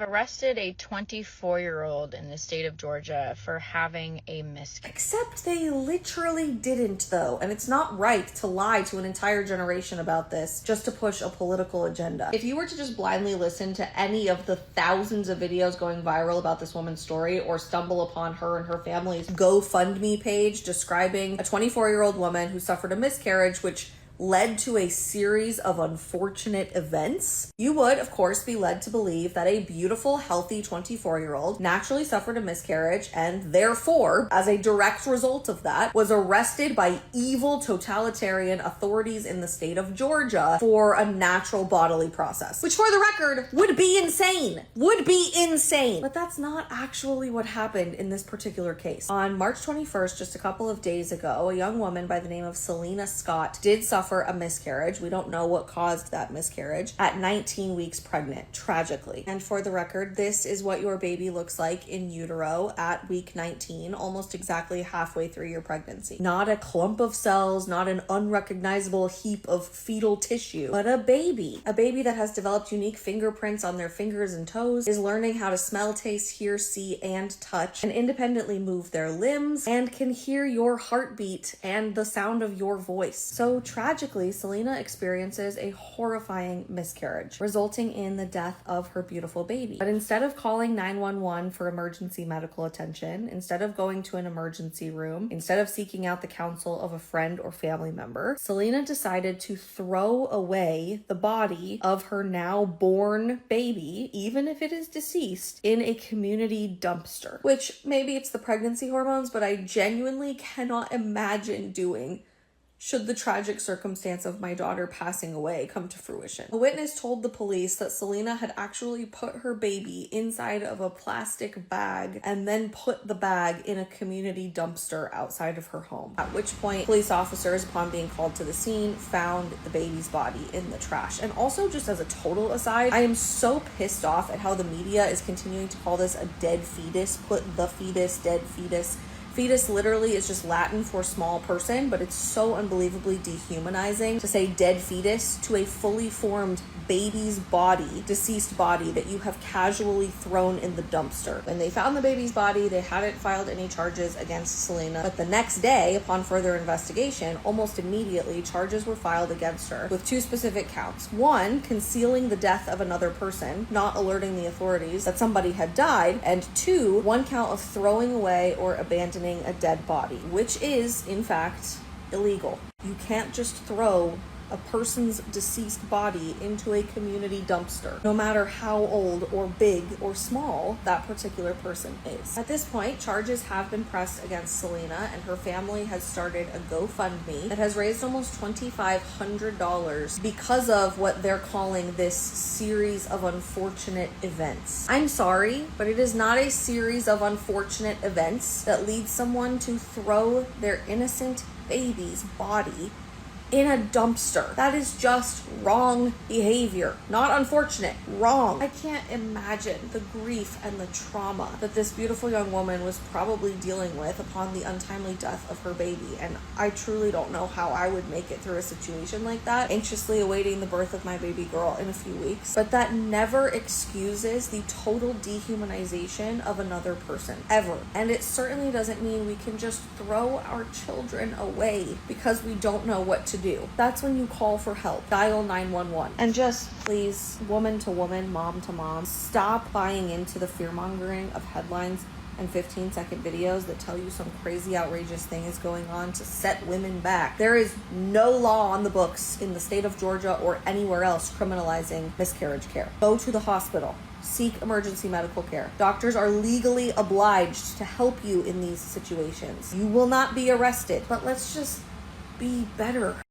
arrested a 24-year-old in the state of Georgia for having a miscarriage. Except they literally didn't, though. And it's not right to lie to an entire generation about this just to push a political agenda. If you were to just blindly listen to any of the thousands of videos going viral about this woman's story, or stumble upon her and her family's GoFundMe page describing a 24-year-old woman who suffered a miscarriage, which led to a series of unfortunate events, you would, of course, be led to believe that a beautiful, healthy 24-year-old naturally suffered a miscarriage and therefore, as a direct result of that, was arrested by evil totalitarian authorities in the state of Georgia for a natural bodily process, which, for the record, would be insane. But that's not actually what happened in this particular case. On March 21st, just a couple of days ago, a young woman by the name of Selena Scott did suffer a miscarriage. We don't know what caused that miscarriage at 19 weeks pregnant, tragically. And for the record, this is what your baby looks like in utero at week 19, almost exactly halfway through your pregnancy. Not a clump of cells, not an unrecognizable heap of fetal tissue, but a baby. A baby that has developed unique fingerprints on their fingers and toes, is learning how to smell, taste, hear, see, and touch, and independently move their limbs, and can hear your heartbeat and the sound of your voice. So tragically, Selena experiences a horrifying miscarriage, resulting in the death of her beautiful baby. But instead of calling 911 for emergency medical attention, instead of going to an emergency room, instead of seeking out the counsel of a friend or family member, Selena decided to throw away the body of her now born baby, even if it is deceased, in a community dumpster. Which, maybe it's the pregnancy hormones, but I genuinely cannot imagine doing should the tragic circumstance of my daughter passing away come to fruition. A witness told the police that Selena had actually put her baby inside of a plastic bag and then put the bag in a community dumpster outside of her home. At which point, police officers, upon being called to the scene, found the baby's body in the trash. And also, just as a total aside, I am so pissed off at how the media is continuing to call this a dead fetus. Put the fetus, dead fetus. Fetus literally is just Latin for small person, but it's so unbelievably dehumanizing to say dead fetus to a fully formed baby's body, deceased body, that you have casually thrown in the dumpster. When they found the baby's body, they hadn't filed any charges against Selena, but the next day, upon further investigation, almost immediately, charges were filed against her with two specific counts. One, concealing the death of another person, not alerting the authorities that somebody had died, and two, one count of throwing away or abandoning a dead body, which is, in fact, illegal. You can't just throw a person's deceased body into a community dumpster, no matter how old or big or small that particular person is. At this point, charges have been pressed against Selena, and her family has started a GoFundMe that has raised almost $2,500 because of what they're calling this series of unfortunate events. I'm sorry, but it is not a series of unfortunate events that leads someone to throw their innocent baby's body in a dumpster. That is just wrong behavior. Not unfortunate, wrong. I can't imagine the grief and the trauma that this beautiful young woman was probably dealing with upon the untimely death of her baby. And I truly don't know how I would make it through a situation like that, anxiously awaiting the birth of my baby girl in a few weeks. But that never excuses the total dehumanization of another person, ever. And it certainly doesn't mean we can just throw our children away because we don't know what to do. That's when you call for help. Dial 911. And just please, woman to woman, mom to mom, stop buying into the fear-mongering of headlines and 15-second videos that tell you some crazy, outrageous thing is going on to set women back. There is no law on the books in the state of Georgia or anywhere else criminalizing miscarriage care. Go to the hospital. Seek emergency medical care. Doctors are legally obliged to help you in these situations. You will not be arrested, but let's just be better.